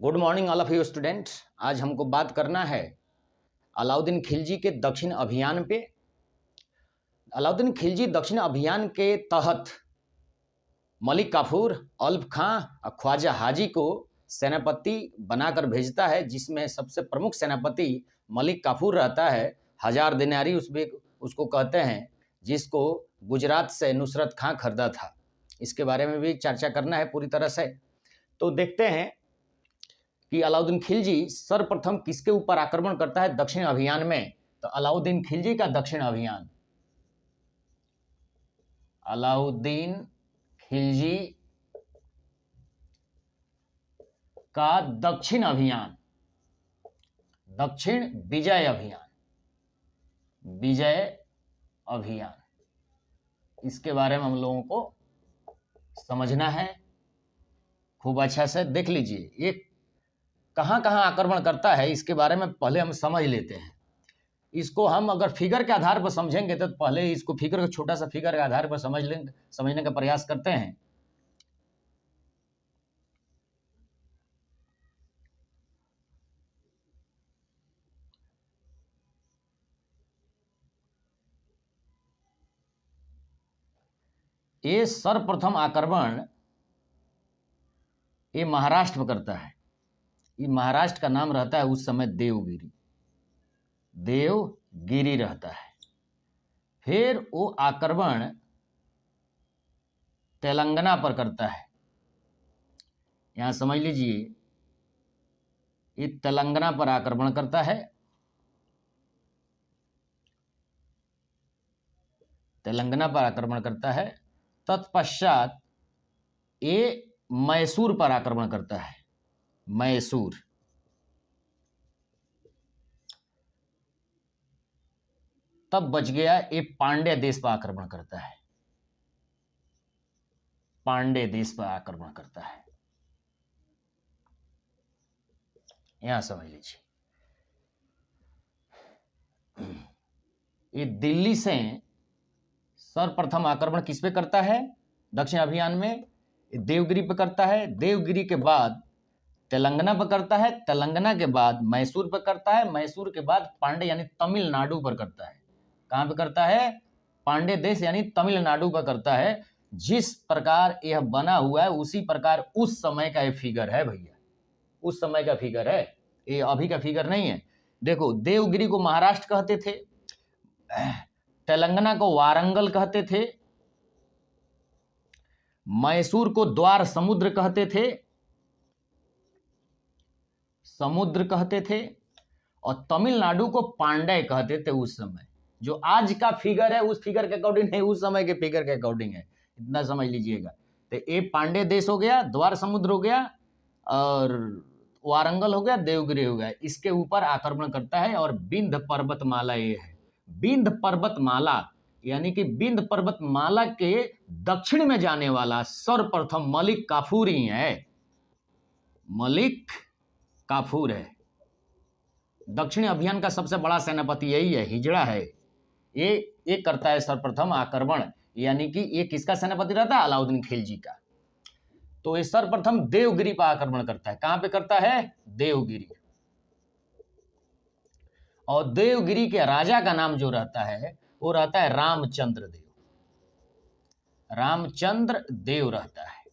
Good morning all of you student. आज हमको बात करना है अलाउद्दीन खिलजी के दक्षिण अभियान पे। अलाउद्दीन खिलजी दक्षिण अभियान के तहत मलिक काफूर, अल्प खां और ख्वाजा हाजी को सेनापति बनाकर भेजता है, जिसमें सबसे प्रमुख सेनापति मलिक काफूर रहता है। 1000 दिनारी उसको कहते हैं, जिसको गुजरात से नुसरत खां खरीदा था। इसके बारे में भी चर्चा करना है पूरी तरह से। तो देखते हैं कि अलाउद्दीन खिलजी सर्वप्रथम किसके ऊपर आक्रमण करता है दक्षिण अभियान में। तो अलाउद्दीन खिलजी का दक्षिण अभियान, अलाउद्दीन खिलजी का दक्षिण अभियान, दक्षिण विजय अभियान, विजय अभियान, इसके बारे में हम लोगों को समझना है। खूब अच्छा से देख लीजिए, ये कहाँ कहाँ आक्रमण करता है इसके बारे में पहले हम समझ लेते हैं। इसको हम अगर फिगर के आधार पर समझेंगे तो पहले इसको फिगर का छोटा सा फिगर के आधार पर समझने का प्रयास करते हैं। ये सर्वप्रथम आक्रमण ये महाराष्ट्र में करता है। ये महाराष्ट्र का नाम रहता है उस समय देवगिरी, देवगिरी रहता है। फिर वो आक्रमण तेलंगाना पर करता है। यहां समझ लीजिए, ये तेलंगाना पर आक्रमण करता है। तेलंगाना पर आक्रमण करता है। तत्पश्चात ये मैसूर पर आक्रमण करता है। मैसूर, तब बच गया ये पांड्य देश पर आक्रमण करता है। पांड्य देश पर आक्रमण करता है। यहां समझ लीजिए, ये दिल्ली से सर्वप्रथम आक्रमण किस पे करता है दक्षिण अभियान में? देवगिरी पे करता है। देवगिरी के बाद तेलंगाना पर करता है। तेलंगाना के बाद मैसूर पर करता है। मैसूर के बाद पांड्य यानी तमिलनाडु पर करता है। कहां पे करता है? पांड्य देश यानी तमिलनाडु पर करता है। जिस प्रकार यह बना हुआ है उसी प्रकार उस समय का ये फिगर है भैया, उस समय का फिगर है, ये अभी का फिगर नहीं है। देखो, देवगिरी को महाराष्ट्र कहते थे, तेलंगाना को वारंगल कहते थे, मैसूर को द्वार समुद्र कहते थे, समुद्र कहते थे, और तमिलनाडु को पांड्य कहते थे उस समय। जो आज का फिगर है उस फिगर के अकॉर्डिंग नहीं, उस समय के फिगर के अकॉर्डिंग है, इतना समझ लीजिएगा। तो ये पांड्य देश हो गया, द्वार समुद्र हो गया, और वारंगल हो गया, देवगिरी हो गया। इसके ऊपर आक्रमण करता है। और विंध्य पर्वतमाला ये है। विंध्य पर्वतमाला यानी कि विंध्य पर्वतमाला के दक्षिण में जाने वाला सर्वप्रथम मलिक काफूर ही है। मलिक काफूर है। दक्षिण अभियान का सबसे बड़ा सेनापति यही है, हिजड़ा है। ये करता है सर्वप्रथम आक्रमण, यानी कि ये किसका सेनापति रहता है? अलाउद्दीन खिलजी का। तो ये सर्वप्रथम देवगिरी पर आक्रमण करता है। कहां पे करता है? देवगिरी। और देवगिरी के राजा का नाम जो रहता है वो रहता है रामचंद्र देव। रामचंद्र देव रहता है।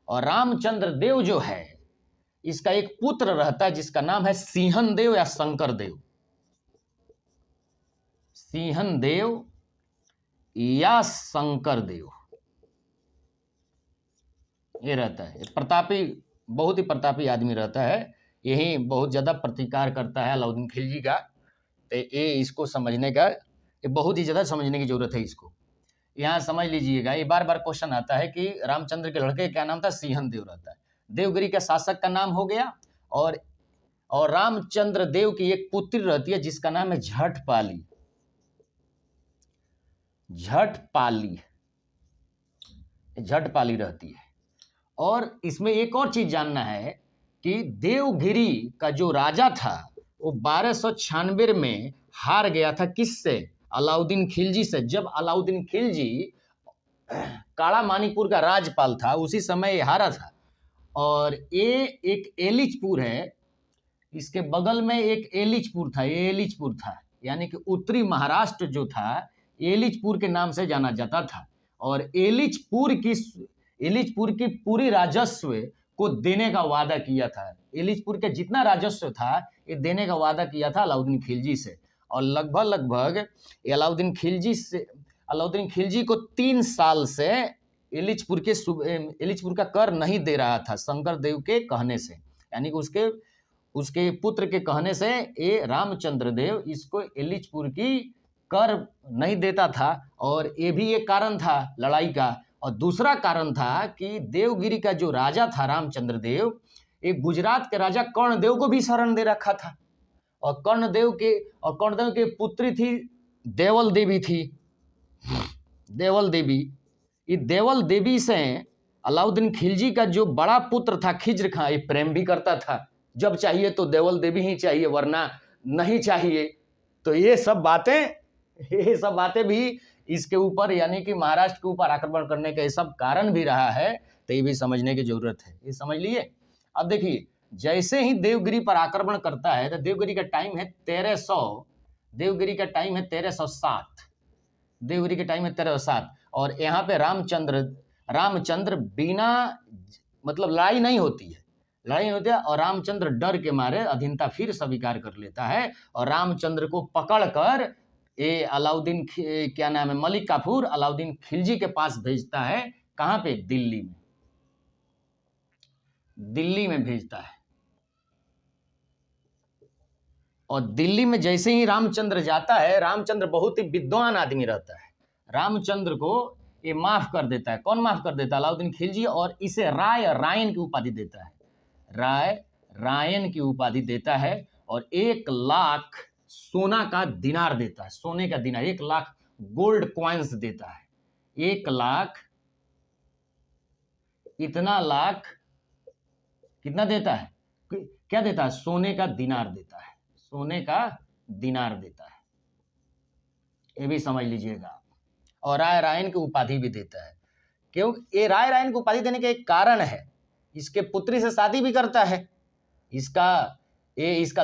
और रामचंद्र देव जो है, इसका एक पुत्र रहता है जिसका नाम है सिंहन देव या शंकर देव। सिंहन देव या शंकर देव ये रहता है। प्रतापी, बहुत ही प्रतापी आदमी रहता है। यही बहुत ज्यादा प्रतिकार करता है अलाउद्दीन खिलजी का। तो ये इसको समझने का, ये बहुत ही ज्यादा समझने की जरूरत है इसको। यहाँ समझ लीजिएगा, ये बार बार क्वेश्चन आता है कि रामचंद्र के लड़के क्या नाम था? सिंहन देव रहता है। देवगिरी के शासक का नाम हो गया। और रामचंद्र देव की एक पुत्री रहती है जिसका नाम है झटपाली। झटपाली, झटपाली रहती है। और इसमें एक और चीज जानना है कि देवगिरी का जो राजा था वो 1296 में हार गया था। किससे? अलाउद्दीन खिलजी से। जब अलाउद्दीन खिलजी काड़ा मानिकपुर का राज्यपाल था, उसी समय ये हारा था। और ये एक एलिचपुर है, इसके बगल में एक एलिचपुर था, ये एलिचपुर था, यानी कि उत्तरी महाराष्ट्र जो था एलिचपुर के नाम से जाना जाता था। और एलिचपुर की पूरी राजस्व को देने का वादा किया था। एलिचपुर के जितना राजस्व था ये देने का वादा किया था अलाउद्दीन खिलजी से। और लगभग अलाउद्दीन खिलजी को 3 साल से एलिचपुर का कर नहीं दे रहा था, शंकर देव के कहने से, यानी कि उसके पुत्र के कहने से ये रामचंद्र देव इसको एलिचपुर की कर नहीं देता था। और ये भी एक कारण था लड़ाई का। और दूसरा कारण था कि देवगिरी का जो राजा था रामचंद्र देव, एक गुजरात के राजा कर्णदेव को भी शरण दे रखा था। और कर्णदेव के पुत्री थी देवल देवी थी। देवल देवी, ये देवल देवी से अलाउद्दीन खिलजी का जो बड़ा पुत्र था खिज्र खां, ये प्रेम भी करता था। जब चाहिए तो देवल देवी ही चाहिए, वरना नहीं चाहिए। तो ये सब बातें भी इसके ऊपर, यानी कि महाराष्ट्र के ऊपर आक्रमण करने का ये सब कारण भी रहा है। तो ये भी समझने की जरूरत है, ये समझ लिए। अब देखिए, जैसे ही देवगिरी पर आक्रमण करता है तो देवगिरी का टाइम है 1307। देवगिरी का टाइम है 1307। और यहाँ पे रामचंद्र बिना मतलब लड़ाई नहीं होती है, और रामचंद्र डर के मारे अधीनता फिर स्वीकार कर लेता है। और रामचंद्र को पकड़कर ये मलिक काफूर अलाउद्दीन खिलजी के पास भेजता है। कहाँ पे? दिल्ली में भेजता है। और दिल्ली में जैसे ही रामचंद्र जाता है, रामचंद्र बहुत ही विद्वान आदमी रहता है, रामचंद्र को ये माफ कर देता है। कौन माफ कर देता है? अलाउद्दीन खिलजी। और इसे रायन की उपाधि देता है, रायन की उपाधि देता है। और 1 लाख सोना का दिनार देता है, सोने का दिनार, 1 लाख गोल्ड कॉइन्स देता है। 1 लाख, इतना लाख कितना देता है? क्या देता है? सोने का दिनार देता है, सोने का दिनार देता है, ये भी समझ लीजिएगा। और रायन की उपाधि भी देता है। क्यों ये रायन को उपाधि देने का एक कारण है, इसके पुत्री से शादी भी करता है, इसका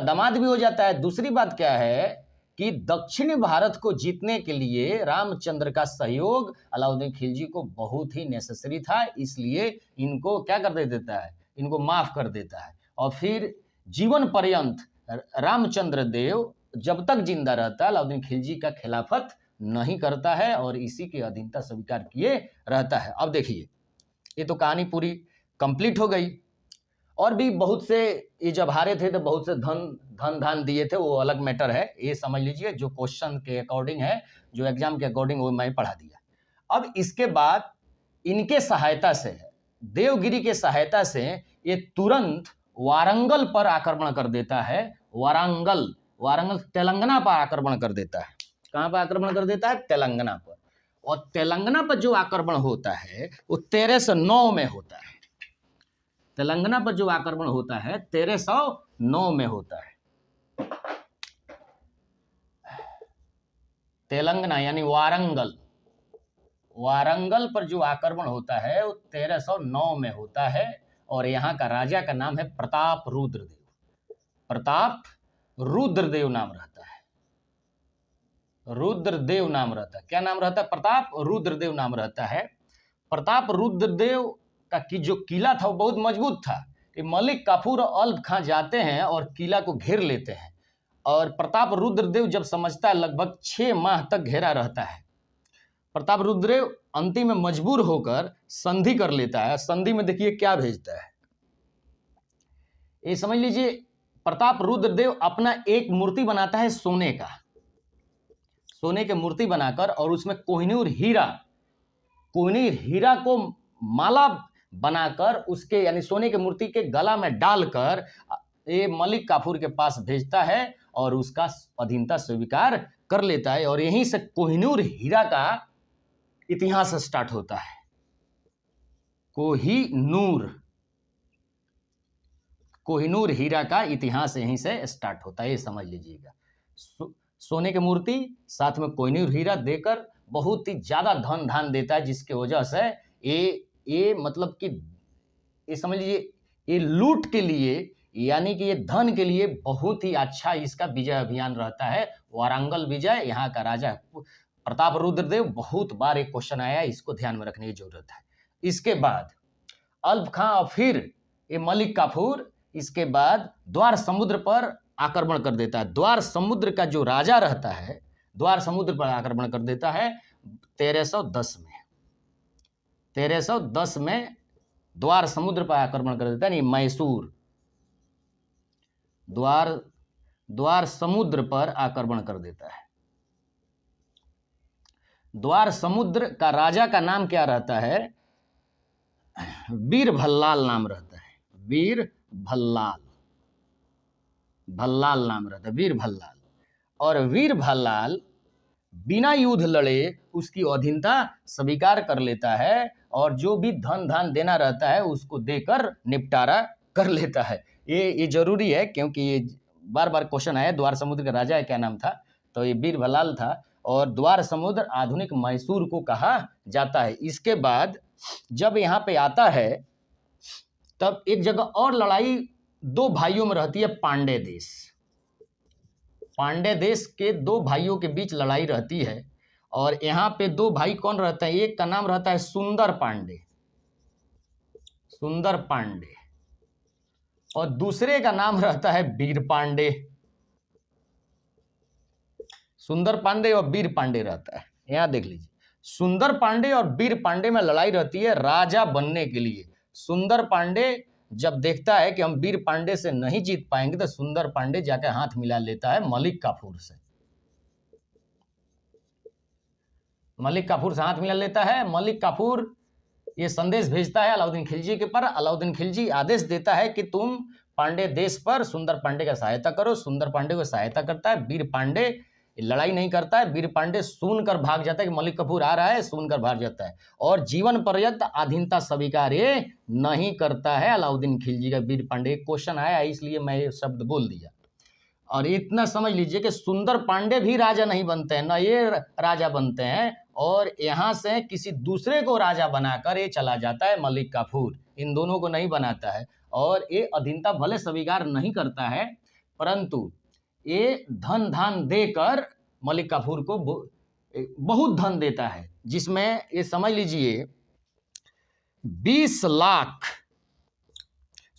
दामाद भी हो जाता है। दूसरी बात क्या है कि दक्षिणी भारत को जीतने के लिए रामचंद्र का सहयोग अलाउद्दीन खिलजी को बहुत ही नेसेसरी था, इसलिए इनको क्या कर देता है? इनको माफ कर देता है। और फिर जीवन पर्यंत रामचंद्र देव जब तक जिंदा रहता है अलाउद्दीन खिलजी का खिलाफत नहीं करता है और इसी की अधीनता स्वीकार किए रहता है। अब देखिए, ये तो कहानी पूरी कंप्लीट हो गई। और भी बहुत से, ये जब हारे थे तो बहुत से धन दिए थे, वो अलग मैटर है, ये समझ लीजिए। जो क्वेश्चन के अकॉर्डिंग है, जो एग्जाम के अकॉर्डिंग, वो मैं पढ़ा दिया। अब इसके बाद इनके सहायता से, देवगिरी के सहायता से ये तुरंत वारंगल पर आक्रमण कर देता है। वारंगल तेलंगाना पर आक्रमण कर देता है। कहां पर आक्रमण कर देता है? तेलंगाना पर। और तेलंगाना पर जो आक्रमण होता है वो 1309 में होता है। तेलंगाना पर जो आक्रमण होता है 1309 में होता है। तेलंगाना यानी वारंगल पर जो आक्रमण होता है वो 1309 में होता है। और यहाँ का राजा का नाम है प्रताप रुद्रदेव नाम रहता है। रुद्रदेव नाम रहता है। क्या नाम रहता है? प्रताप रुद्रदेव नाम रहता है। प्रताप रुद्रदेव का जो किला था वो बहुत मजबूत था। ये मलिक काफूर और अल्प खां जाते हैं और किला को घेर लेते हैं। और प्रताप रुद्रदेव जब समझता है, लगभग 6 माह तक घेरा रहता है। प्रताप रुद्रदेव अंतिम में मजबूर होकर संधि कर लेता है। संधि में देखिए क्या भेजता है, ये समझ लीजिए। प्रताप रुद्रदेव अपना एक मूर्ति बनाता है सोने के मूर्ति बनाकर, और उसमें कोहिनूर हीरा को माला बनाकर उसके, यानी सोने के मूर्ति के गला में डालकर ये मलिक काफूर के पास भेजता है और उसका अधीनता स्वीकार कर लेता है। और यहीं से कोहिनूर हीरा का इतिहास स्टार्ट होता है। कोहिनूर हीरा का इतिहास यहीं से स्टार्ट होता है, ये समझ लीजिएगा। सोने की मूर्ति साथ में कोहिनूर हीरा देकर बहुत ही ज्यादा धन देता है, जिसके वजह से ये मतलब कि ये समझ लीजिए ये लूट के लिए यानी कि ये धन के लिए बहुत ही अच्छा इसका विजय अभियान रहता है। वारंगल विजय, यहाँ का राजा प्रताप रुद्रदेव, बहुत बार एक क्वेश्चन आया, इसको ध्यान में रखने की जरूरत है। इसके बाद अल्प खां और फिर ये मलिक काफूर इसके बाद द्वार समुद्र पर आक्रमण कर देता है। द्वार समुद्र का जो राजा रहता है, द्वार समुद्र पर आक्रमण कर देता है 1310 में। 1310 में द्वार समुद्र पर आक्रमण कर देता है, नहीं मैसूर, द्वार समुद्र पर आक्रमण कर देता है। द्वार समुद्र का राजा का नाम क्या रहता है? वीर भल्लाल नाम रहता है। वीर भल्लाल, भल्लाल नाम रहता है, वीर भल्लाल। और वीर भल्लाल बिना युद्ध लड़े उसकी अधीनता स्वीकार कर लेता है और जो भी धन धान देना रहता है उसको देकर निपटारा कर लेता है। ये जरूरी है क्योंकि ये बार बार क्वेश्चन आया। द्वार समुद्र का राजा क्या नाम था? तो ये वीर भल्लाल था। और द्वार समुद्र आधुनिक मैसूर को कहा जाता है। इसके बाद जब यहाँ पे आता है तब एक जगह और लड़ाई दो भाइयों में रहती है, पांडे देश। पांडे देश के दो भाइयों के बीच लड़ाई रहती है और यहाँ पे दो भाई कौन रहता है? एक का नाम रहता है सुंदर पांडे, सुंदर पांडे, और दूसरे का नाम रहता है वीर पांडे। सुंदर पांडे और वीर पांडे रहता है। यहाँ देख लीजिए, सुंदर पांडे और वीर पांडे में लड़ाई रहती है राजा बनने के लिए। सुंदर पांडे जब देखता है कि हम वीर पांडे से नहीं जीत पाएंगे तो सुंदर पांडे जाकर हाथ मिला लेता है मलिक काफूर से। मलिक काफूर से हाथ मिला लेता है। मलिक काफूर ये संदेश भेजता है अलाउद्दीन खिलजी के पर। अलाउद्दीन खिलजी आदेश देता है कि तुम पांडे देश पर सुंदर पांडे का सहायता करो। सुंदर पांडे को सहायता करता है। वीर पांडे लड़ाई नहीं करता है। वीर पांडे सुनकर भाग जाता है कि मलिक काफूर आ रहा है, सुनकर भाग जाता है और जीवन पर्यंत अधीनता स्वीकार ये नहीं करता है अलाउद्दीन खिलजी का। वीर पांडे क्वेश्चन आया इसलिए मैं ये शब्द बोल दिया। और इतना समझ लीजिए कि सुंदर पांडे भी राजा नहीं बनते हैं, न ये राजा बनते हैं, और यहाँ से किसी दूसरे को राजा बनाकर ये चला जाता है मलिक काफूर। इन दोनों को नहीं बनाता है और ये अधीनता भले स्वीकार नहीं करता है परंतु ये धन धान देकर मलिक काफूर को बहुत धन देता है, जिसमें ये समझ लीजिए 20 लाख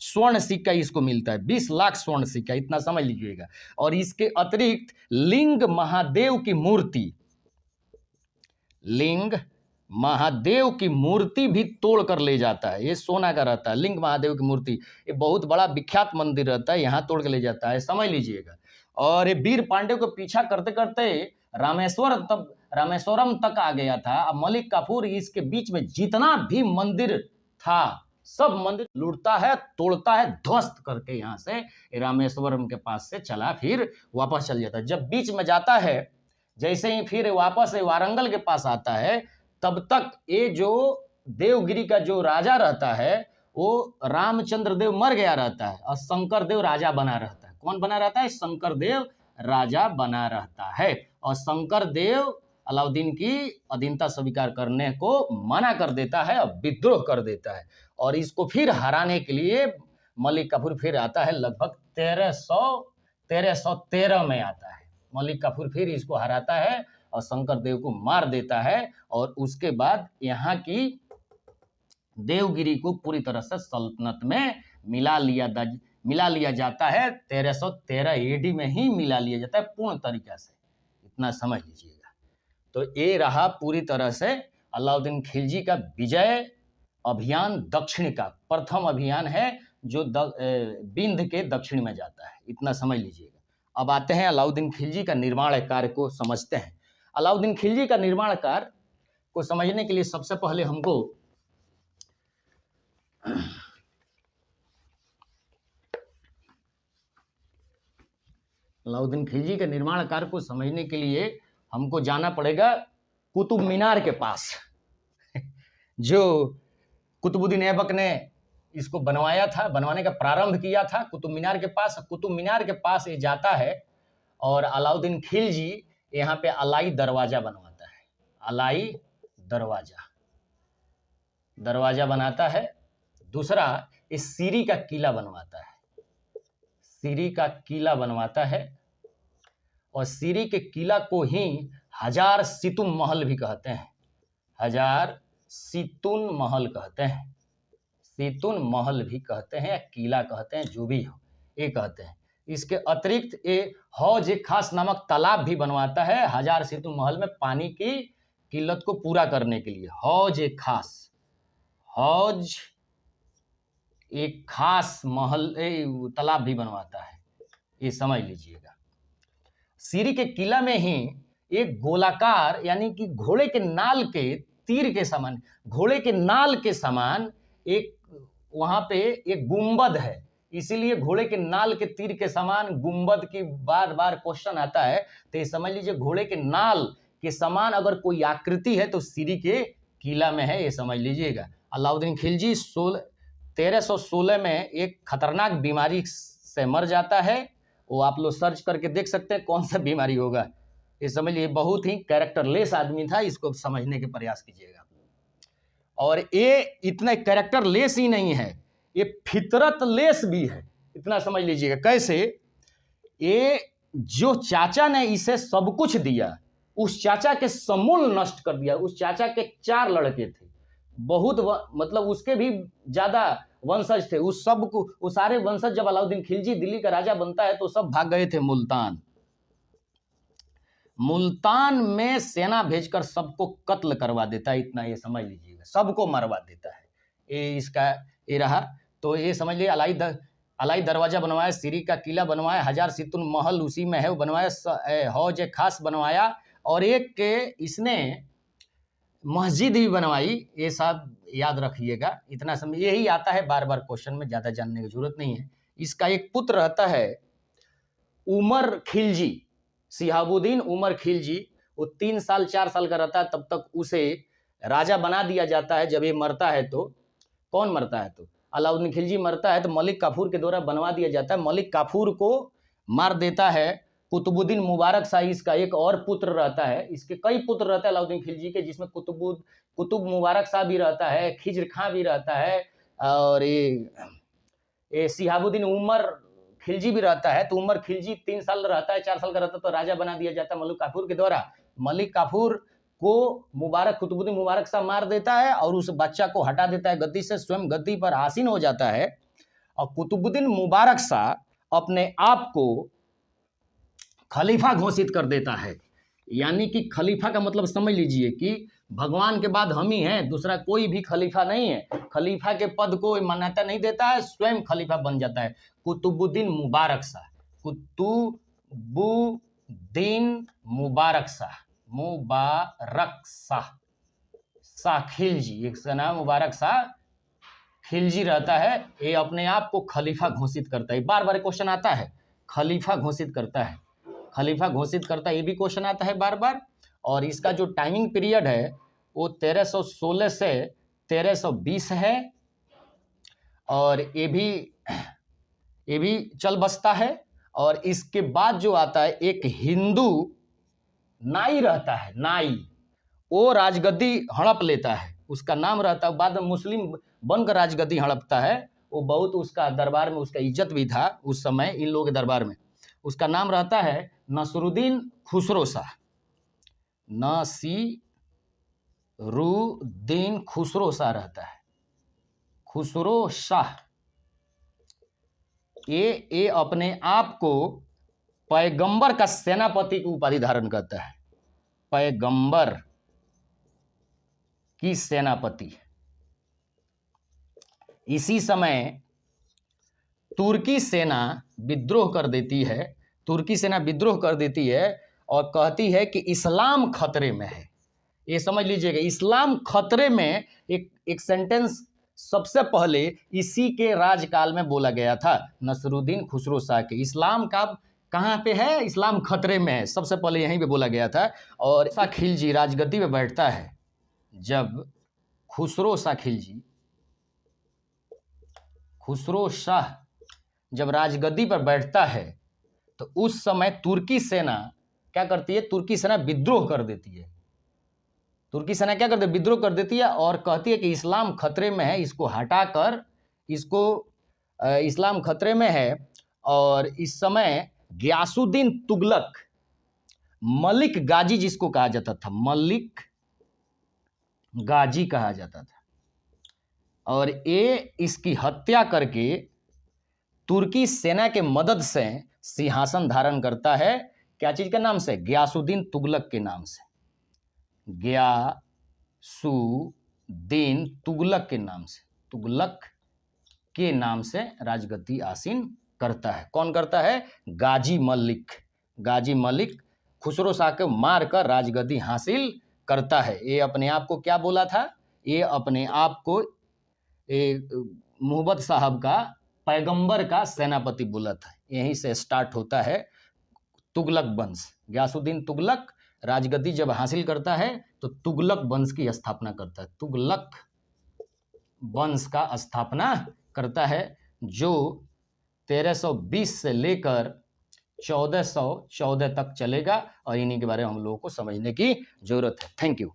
स्वर्ण सिक्का इसको मिलता है। 20 लाख स्वर्ण सिक्का, इतना समझ लीजिएगा। और इसके अतिरिक्त लिंग महादेव की मूर्ति, लिंग महादेव की मूर्ति भी तोड़ कर ले जाता है। ये सोना का रहता है लिंग महादेव की मूर्ति, ये बहुत बड़ा विख्यात मंदिर रहता है, यहाँ तोड़ के ले जाता है, समझ लीजिएगा। और ये वीर पांडे को पीछा करते करते रामेश्वरम तक आ गया था। अब मलिक काफूर इसके बीच में जितना भी मंदिर था सब मंदिर लूटता है, तोड़ता है, ध्वस्त करके यहाँ से रामेश्वरम के पास से चला फिर वापस चल जाता है। जब बीच में जाता है, जैसे ही फिर वापस वारंगल के पास आता है, तब तक ये जो देवगिरी का जो राजा रहता है वो रामचंद्र देव मर गया रहता है और शंकर देव राजा बना रहता है। कौन बना रहता है? शंकर देव राजा बना रहता है। और शंकर देव अलाउद्दीन की अधीनता स्वीकार करने को मना कर देता है और विद्रोह कर देता है। और इसको फिर हराने के लिए मलिक काफूर फिर आता है, लगभग 1313 में आता है। मलिक काफूर फिर इसको हराता है और शंकर देव को मार देता है। और उसके बाद यहाँ की देवगिरी को पूरी तरह से सल्तनत में मिला लिया जाता है। 1313 एडी में ही मिला लिया जाता है पूर्ण तरीके से, इतना समझ लीजिएगा। तो ये रहा पूरी तरह से अलाउद्दीन खिलजी का विजय अभियान, दक्षिण का प्रथम अभियान है जो बिंद के दक्षिण में जाता है, इतना समझ लीजिएगा। अब आते हैं अलाउद्दीन खिलजी का निर्माण कार्य को समझते हैं। अलाउद्दीन खिलजी का निर्माण कार्य को समझने के लिए सबसे पहले हमको अलाउद्दीन खिलजी के निर्माण कार्य को समझने के लिए हमको जाना पड़ेगा कुतुब मीनार के पास जो कुतुबुद्दीन ऐबक ने इसको बनवाया था, बनवाने का प्रारंभ किया था कुतुब मीनार के पास। कुतुब मीनार के पास ये जाता है और अलाउद्दीन खिलजी यहाँ पे अलाई दरवाजा बनवाता है। अलाई दरवाजा बनाता है। दूसरा, ये सीरी का किला बनवाता है, सीरी का किला बनवाता है। और सीरी के किला को ही हजार सितुम महल भी कहते हैं, हजार सितुन महल कहते हैं, सितुन महल भी कहते हैं या किला कहते हैं, जो भी हो ये कहते हैं। इसके अतिरिक्त ये हौज एक खास नामक तालाब भी बनवाता है हजार सितुन महल में पानी की किल्लत को पूरा करने के लिए। हौज एक खास, हौज एक खास महल तालाब भी बनवाता है, ये समझ लीजिएगा। सीरी के किला में ही एक गोलाकार यानी कि घोड़े के नाल के तीर के समान, घोड़े के नाल के समान एक वहां पे एक गुंबद है, इसीलिए घोड़े के नाल के तीर के समान गुंबद की बार बार क्वेश्चन आता है। तो ये समझ लीजिए घोड़े के नाल के समान अगर कोई आकृति है तो सीरी के किला में है, ये समझ लीजिएगा। अलाउद्दीन खिलजी 1316 में एक खतरनाक बीमारी से मर जाता है, वो आप लोग सर्च करके देख सकते हैं कौन सा बीमारी होगा, ये समझ लीजिए। बहुत ही कैरेक्टरलेस आदमी था, इसको समझने के प्रयास कीजिएगा। और ये इतना कैरेक्टरलेस ही नहीं है, ये फितरतलेस भी है, इतना समझ लीजिएगा। कैसे? ये जो चाचा ने इसे सब कुछ दिया, उस चाचा के समूल नष्ट कर दिया। उस चाचा के 4 लड़के थे, बहुत मतलब उसके भी ज्यादा वंशज थे। उस सब को, वो सारे वंशज जब अलाउद्दीन खिलजी दिल्ली का राजा बनता है तो सब भाग गए थे मुल्तान। मुल्तान में सेना भेजकर सबको कत्ल करवा देता है, इतना ये समझ लीजिएगा, सबको मरवा देता है। ये इसका ये रहा। तो ये समझ लीजिए अलाई दरवाजा बनवाया, सीरी का किला बनवाया, हजार सितुन महल उसी में है वो बनवाया, हौज खास बनवाया, और एक के इसने मस्जिद भी बनवाई। ये सब याद रखिएगा, इतना समझ, यही आता है बार बार क्वेश्चन में, ज़्यादा जानने की जरूरत नहीं है। इसका एक पुत्र रहता है उमर खिलजी, शिहाबुद्दीन उमर खिलजी। वो 3 साल 4 साल का रहता है, तब तक उसे राजा बना दिया जाता है। जब ये मरता है तो कौन मरता है? तो अलाउद्दीन खिलजी मरता है तो मलिक काफूर के द्वारा बनवा दिया जाता है। मलिक काफूर को मार देता है कुतुबुद्दीन मुबारक शाही, इसका एक और पुत्र रहता है। इसके कई पुत्र रहते हैं अलाउद्दीन खिलजी के, जिसमें कुतुब मुबारक शाह भी रहता है, खिज्र खां भी रहता है, और ये शिहाबुद्दीन उमर खिलजी भी रहता है। तो उमर खिलजी 3 साल रहता है, 4 साल का रहता है, तो राजा बना दिया जाता है मलिक काफूर के द्वारा। मलिक काफूर को कुतुबुद्दीन मुबारक शाह मार देता है और उस बच्चा को हटा देता है गद्दी से, स्वयं गद्दी पर आसीन हो जाता है। और कुतुबुद्दीन मुबारक शाह अपने आप को खलीफा घोषित कर देता है। यानी कि खलीफा का मतलब समझ लीजिए कि भगवान के बाद हम ही हैं, दूसरा कोई भी खलीफा नहीं है। खलीफा के पद को मान्यता नहीं देता है, स्वयं खलीफा बन जाता है। कुतुबुद्दीन मुबारक शाह, कुतुबुद्दीन मुबारक शाह, मुबारक शाह, शाह खिलजी, एक का नाम मुबारक शाह खिलजी रहता है। ये अपने आप को खलीफा घोषित करता है। बार बार क्वेश्चन आता है, खलीफा घोषित करता है, खलीफा घोषित करता है, ये भी क्वेश्चन आता है बार बार। और इसका जो टाइमिंग पीरियड है वो 1316 से 1320 है, और ये भी चल बसता है। और इसके बाद जो आता है एक हिंदू नाई रहता है, नाई, वो राजगद्दी हड़प लेता है, उसका नाम रहता है, बाद में मुस्लिम बनकर राजगद्दी हड़पता है। वो बहुत उसका दरबार में उसका इज्जत भी था उस समय इन लोगों के दरबार में। उसका नाम रहता है नसरुद्दीन खुसरो शाह, नसीरुद्दीन खुसरो शाह रहता है, खुसरो शाह। ये अपने आप को पैगंबर का सेनापति की उपाधि धारण करता है, पैगंबर की सेनापति। इसी समय तुर्की सेना विद्रोह कर देती है, तुर्की सेना विद्रोह कर देती है और कहती है कि इस्लाम खतरे में है। ये समझ लीजिएगा, इस्लाम खतरे में एक सेंटेंस सबसे पहले इसी के राजकाल में बोला गया था, नसरुद्दीन खुसरो शाह के। इस्लाम का कहाँ पे है? इस्लाम खतरे में है, सबसे पहले यहीं पे बोला गया था। और शाह खिलजी राजगद्दी पे बैठता है, जब खुसरो शाह जब राजगद्दी पर बैठता है तो उस समय तुर्की सेना क्या करती है? तुर्की सेना विद्रोह कर देती है। तुर्की सेना क्या करती है? विद्रोह कर देती है और कहती है कि इस्लाम खतरे में है, इसको हटाकर इसको इस्लाम खतरे में है और इस समय गियासुद्दीन तुगलक, मलिक गाजी जिसको कहा जाता था, मलिक गाजी कहा जाता था, और ये इसकी हत्या करके तुर्की सेना के मदद से सिंहासन धारण करता है। क्या चीज के नाम से? गियासुद्दीन तुगलक के नाम से, गियासुद्दीन तुगलक के नाम से, तुगलक के नाम से राजगद्दी आसीन करता है। कौन करता है? गाजी मलिक। गाजी मलिक खुसरो शाह को मारकर राजगद्दी हासिल करता है। ये अपने आप को क्या बोला था? ये अपने आप को मुहब्बत साहब का पैगंबर का सेनापति बोला था। यहीं से स्टार्ट होता है तुगलक वंश। गियासुद्दीन तुगलक राजगद्दी जब हासिल करता है तो तुगलक वंश की स्थापना करता है, तुगलक वंश का स्थापना करता है, जो 1320 से लेकर 1414 तक चलेगा और इन्हीं के बारे में हम लोगों को समझने की जरूरत है। Thank you.